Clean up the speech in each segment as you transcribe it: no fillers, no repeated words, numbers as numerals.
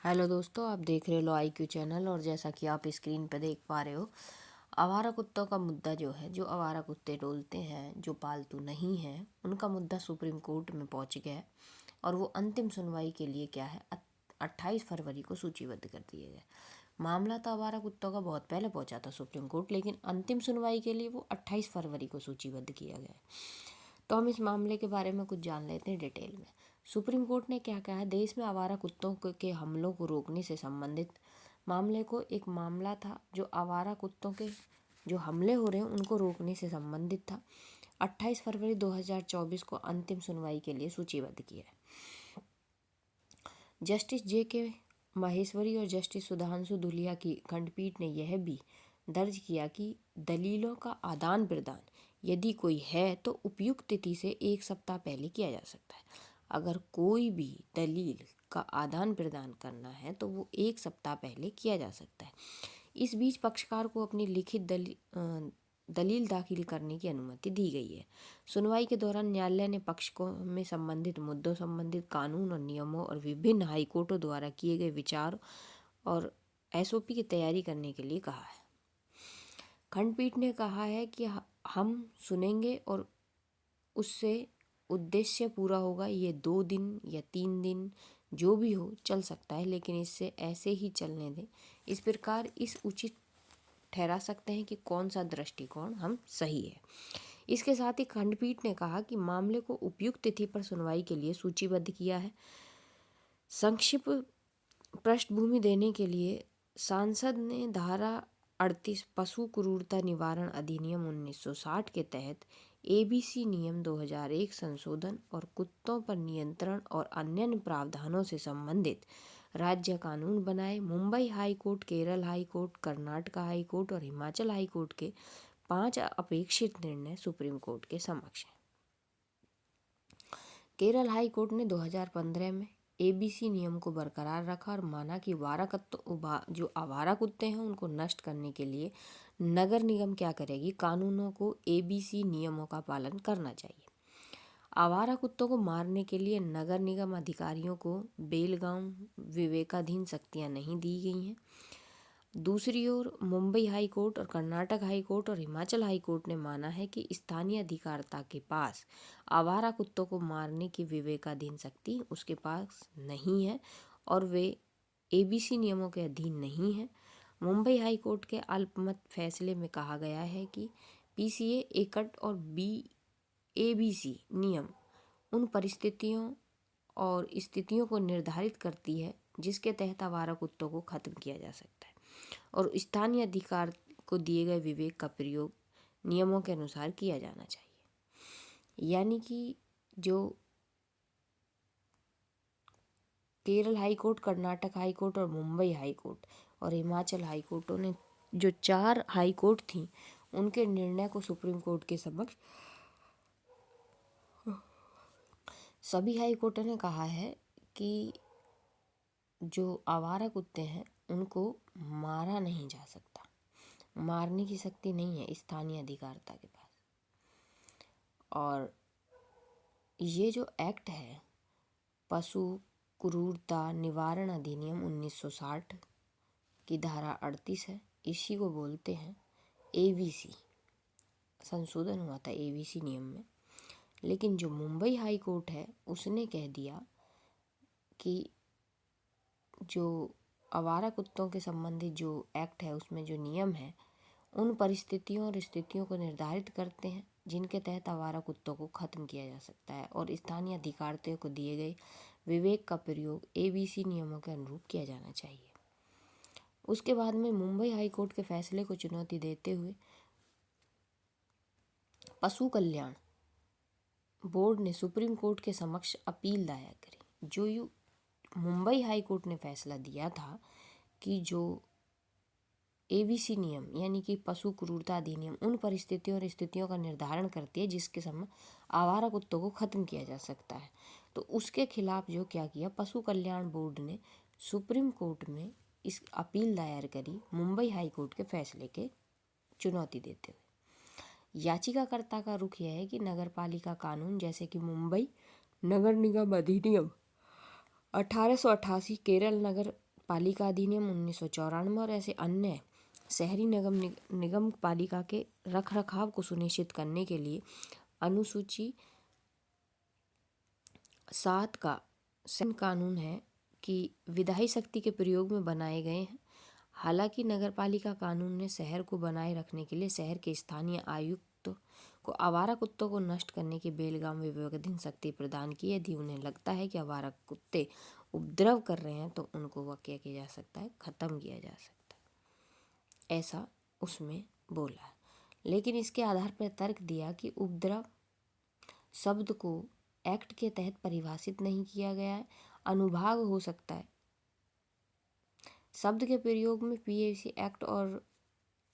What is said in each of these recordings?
Hello दोस्तों, आप देख रहे हो IQ चैनल। और जैसा कि आप स्क्रीन पर देख पा रहे हो, आवारा कुत्तों का मुद्दा जो है, जो आवारा कुत्ते डोलते हैं, जो पालतू नहीं हैं, उनका मुद्दा सुप्रीम कोर्ट में पहुंच गया है। और वो अंतिम सुनवाई के लिए क्या है, 28 फरवरी को सूचीबद्ध कर दिए गए। मामला तो आवारा कुत्तों का बहुत पहले पहुंचा था सुप्रीम कोर्ट, लेकिन अंतिम सुनवाई के लिए वो 28 फरवरी को सूचीबद्ध किया गया है। तो हम इस मामले के बारे में कुछ जान लेते हैं डिटेल में। सुप्रीम कोर्ट ने क्या कहा है, देश में आवारा कुत्तों के हमलों को रोकने से संबंधित मामले को एक मामला था जो आवारा कुत्तों के जो हमले हो रहे हैं उनको रोकने से संबंधित था। 28 फरवरी 2024 को अंतिम सुनवाई के लिए सूचीबद्ध किया है। जस्टिस JK माहेश्वरी और जस्टिस सुधांशु धूलिया की खंडपीठ ने यह भी दर्ज किया कि दलीलों का आदान प्रदान यदि कोई है तो उपयुक्त तिथि से 1 सप्ताह पहले किया जा सकता है। अगर कोई भी दलील का आदान प्रदान करना है तो वो 1 सप्ताह पहले किया जा सकता है। इस बीच पक्षकार को अपनी लिखित दलील दाखिल करने की अनुमति दी गई है। सुनवाई के दौरान न्यायालय ने पक्ष को में संबंधित मुद्दों, संबंधित कानून और नियमों और विभिन्न हाईकोर्टों द्वारा किए गए विचार और SOP की तैयारी करने के लिए कहा है। खंडपीठ ने कहा है कि हम सुनेंगे और उससे उद्देश्य पूरा होगा। ये 2 दिन या 3 दिन जो भी हो चल सकता है, लेकिन इससे ऐसे ही चलने दें। इस प्रकार इस उचित ठहरा सकते हैं कि कौन सा दृष्टिकोण हम सही है। इसके साथ ही खंडपीठ ने कहा कि मामले को उपयुक्त तिथि पर सुनवाई के लिए सूचीबद्ध किया है। संक्षिप्त पृष्ठभूमि देने के लिए सांसद ने धारा 38 पशु क्रूरता निवारण अधिनियम 1960 के तहत ABC नियम 2001 संशोधन और कुत्तों पर नियंत्रण और अन्य प्रावधानों से संबंधित राज्य कानून बनाए। Mumbai high court, Kerala high court, Karnataka high court और हिमाचल हाई कोर्ट के 5 अपेक्षित निर्णय सुप्रीम कोर्ट के समक्ष हैं। केरल हाई कोर्ट ने 2015 में ABC नियम को बरकरार रखा और माना कि जो आवारा कुत्ते हैं उनको नष्ट करने के लिए नगर निगम क्या करेगी, कानूनों को ABC नियमों का पालन करना चाहिए। आवारा कुत्तों को मारने के लिए नगर निगम अधिकारियों को बेलगांव विवेकाधीन शक्तियां नहीं दी गई हैं। दूसरी ओर मुंबई हाई कोर्ट और कर्नाटक हाई कोर्ट और हिमाचल हाई कोर्ट ने माना है कि स्थानीय अधिकारिता के पास आवारा कुत्तों को मारने की विवेकाधीन शक्ति उसके पास नहीं है और वे ABC नियमों के अधीन नहीं है। मुंबई हाई कोर्ट के अल्पमत फैसले में कहा गया है कि PCA, एकट और ABC नियम उन परिस्थितियों और स्थितियों को निर्धारित करती है जिसके तहत आवारा कुत्तों को खत्म किया जा सकता है और स्थानीय अधिकार को दिए गए विवेक का प्रयोग नियमों के अनुसार किया जाना चाहिए। यानी कि जो Kerala high court, Karnataka high court और मुंबई हाई कोर्ट और हिमाचल हाई कोर्टों ने, जो 4 हाई कोर्ट थी, उनके निर्णय को सुप्रीम कोर्ट के समक्ष सभी हाई कोर्टों ने कहा है कि जो आवारा कुत्ते हैं उनको मारा नहीं जा सकता, मारने की शक्ति नहीं है स्थानीय अधिकारिता के पास। और ये जो एक्ट है, पशु क्रूरता निवारण अधिनियम 1960 की धारा 38 है, इसी को बोलते हैं ABC। संशोधन हुआ था ABC नियम में, लेकिन जो मुंबई हाई कोर्ट है उसने कह दिया कि जो आवारा कुत्तों के संबंधित जो एक्ट है उसमें जो नियम है उन परिस्थितियों और स्थितियों को निर्धारित करते हैं जिनके तहत आवारा कुत्तों को खत्म किया जा सकता है और स्थानीय अधिकारियों को दिए गए विवेक का प्रयोग ABC नियमों के अनुरूप किया जाना चाहिए। उसके बाद में मुंबई हाई कोर्ट के फैसले को चुनौती देते हुए पशु कल्याण बोर्ड ने सुप्रीम कोर्ट के समक्ष अपील दायर करी। जो मुंबई हाई कोर्ट ने फैसला दिया था कि जो ABC नियम यानी कि पशु क्रूरता अधिनियम उन परिस्थितियों और स्थितियों का निर्धारण करती है जिसके समय आवारा कुत्तों को खत्म किया जा सकता है, तो उसके खिलाफ जो क्या किया, पशु कल्याण बोर्ड ने सुप्रीम कोर्ट में इस अपील दायर करी मुंबई हाई कोर्ट के फैसले के चुनौती देते हुए। याचिकाकर्ता का रुख यह है कि नगरपालिका कानून जैसे कि मुंबई नगर निगम अधिनियम 1888, केरल नगर पालिका अधिनियम 1994 और ऐसे अन्य शहरी निगम पालिका के रखरखाव को सुनिश्चित करने के लिए अनुसूची 7 का कानून है कि विधायी शक्ति के प्रयोग में बनाए गए हैं। हालांकि नगरपालिका कानून ने शहर को बनाए रखने के लिए शहर के स्थानीय आयुक्त को आवारा कुत्तों को नष्ट करने की बेलगाम विवेकाधीन शक्ति प्रदान की। यदि उन्हें लगता है कि आवारा कुत्ते उपद्रव कर रहे हैं तो उनको वह क्या किया जा सकता है, खत्म किया जा सकता है, ऐसा उसमें बोला। लेकिन इसके आधार पर तर्क दिया कि उपद्रव शब्द को एक्ट के तहत परिभाषित नहीं किया गया है, अनुभाग हो सकता है। शब्द के प्रयोग में पीएसी एक्ट और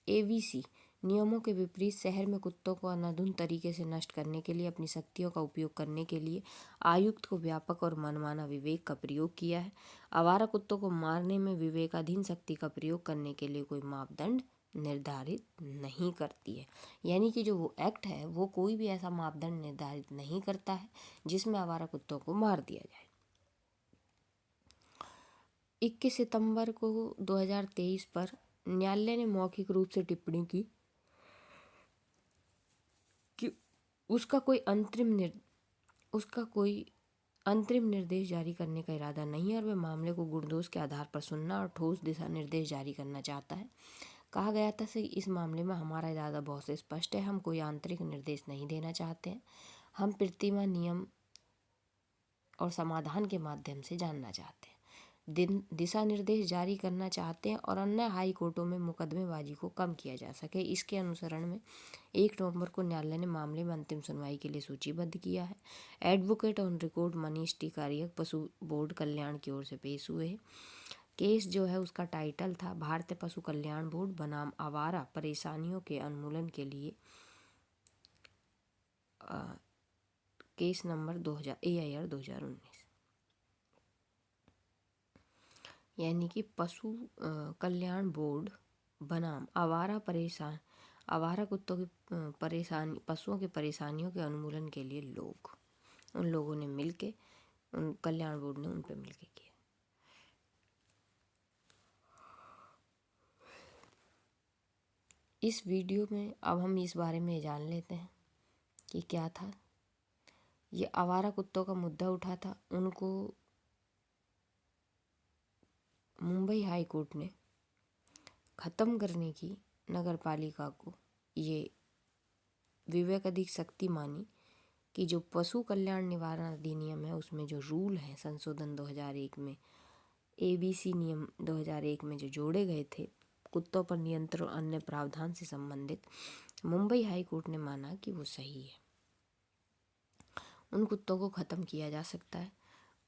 एवीसी नियमों के विपरीत शहर में कुत्तों को अनाधुन तरीके से नष्ट करने के लिए अपनी शक्तियों का उपयोग करने के लिए आयुक्त को व्यापक और मनमाना विवेक का प्रयोग किया है। आवारा कुत्तों को मारने में विवेकाधीन शक्ति का प्रयोग करने के लिए कोई मापदंड निर्धारित नहीं करती है। यानी कि जो वो एक्ट है वो कोई भी ऐसा मापदंड निर्धारित नहीं करता है जिसमें आवारा कुत्तों को मार दिया जाए। 21 सितंबर को 2023 पर न्यायालय ने मौखिक रूप से टिप्पणी की कि उसका कोई अंतरिम निर्देश जारी करने का इरादा नहीं है और वह मामले को गुणदोष के आधार पर सुनना और ठोस दिशा निर्देश जारी करना चाहता है। कहा गया था कि इस मामले में हमारा इरादा बहुत से स्पष्ट है, हम कोई आंतरिक निर्देश नहीं देना चाहते हैं, हम प्रतिमा नियम और समाधान के माध्यम से जानना चाहते हैं, दिशा निर्देश जारी करना चाहते हैं और अन्य हाई कोर्टों में मुकदमेबाजी को कम किया जा सके। इसके अनुसरण में 1 नवंबर को न्यायालय ने मामले में अंतिम सुनवाई के लिए सूचीबद्ध किया है। एडवोकेट ऑन रिकॉर्ड मनीष टीकारिया पशु बोर्ड कल्याण की ओर से पेश हुए हैं। केस जो है उसका टाइटल था भारतीय पशु कल्याण बोर्ड बनाम आवारा परेशानियों के उन्मूलन के लिए, केस नंबर 2000 AIR 2019। यानी कि पशु कल्याण बोर्ड बनाम आवारा कुत्तों की पशुओं की परेशानियों के उन्मूलन के लिए उन लोगों ने मिलके, उन कल्याण बोर्ड ने उन पे मिलके किया। इस वीडियो में अब हम इस बारे में जान लेते हैं कि क्या था ये आवारा कुत्तों का मुद्दा उठा था। उनको मुंबई हाई कोर्ट ने ख़त्म करने की नगरपालिका को ये विवेकाधीन शक्ति मानी कि जो पशु कल्याण निवारण अधिनियम है उसमें जो रूल है संशोधन 2001 में, ABC नियम 2001 में जो जोड़े गए थे कुत्तों पर नियंत्रण और अन्य प्रावधान से संबंधित, मुंबई हाई कोर्ट ने माना कि वो सही है, उन कुत्तों को ख़त्म किया जा सकता है।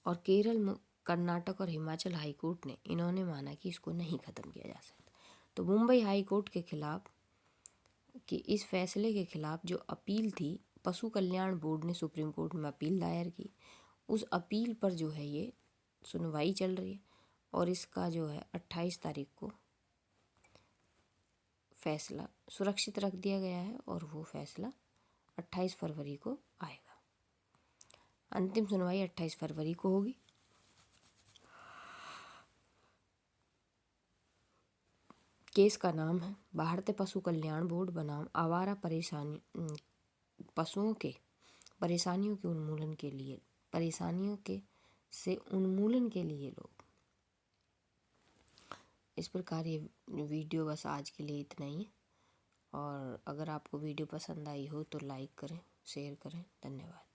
और केरल, कर्नाटक और हिमाचल हाई कोर्ट ने इन्होंने माना कि इसको नहीं ख़त्म किया जा सकता। तो मुंबई हाई कोर्ट के खिलाफ कि इस फैसले के खिलाफ जो अपील थी, पशु कल्याण बोर्ड ने सुप्रीम कोर्ट में अपील दायर की। उस अपील पर जो है ये सुनवाई चल रही है और इसका जो है 28 तारीख को फैसला सुरक्षित रख दिया गया है और वो फैसला 28 फरवरी को आएगा। अंतिम सुनवाई 28 फरवरी को होगी। केस का नाम है भारतीय पशु कल्याण बोर्ड बनाम आवारा पशुओं के परेशानियों के उन्मूलन के लिए, उन्मूलन के लिए लोग। इस प्रकार ये वीडियो बस आज के लिए इतना ही है और अगर आपको वीडियो पसंद आई हो तो लाइक करें, शेयर करें। धन्यवाद।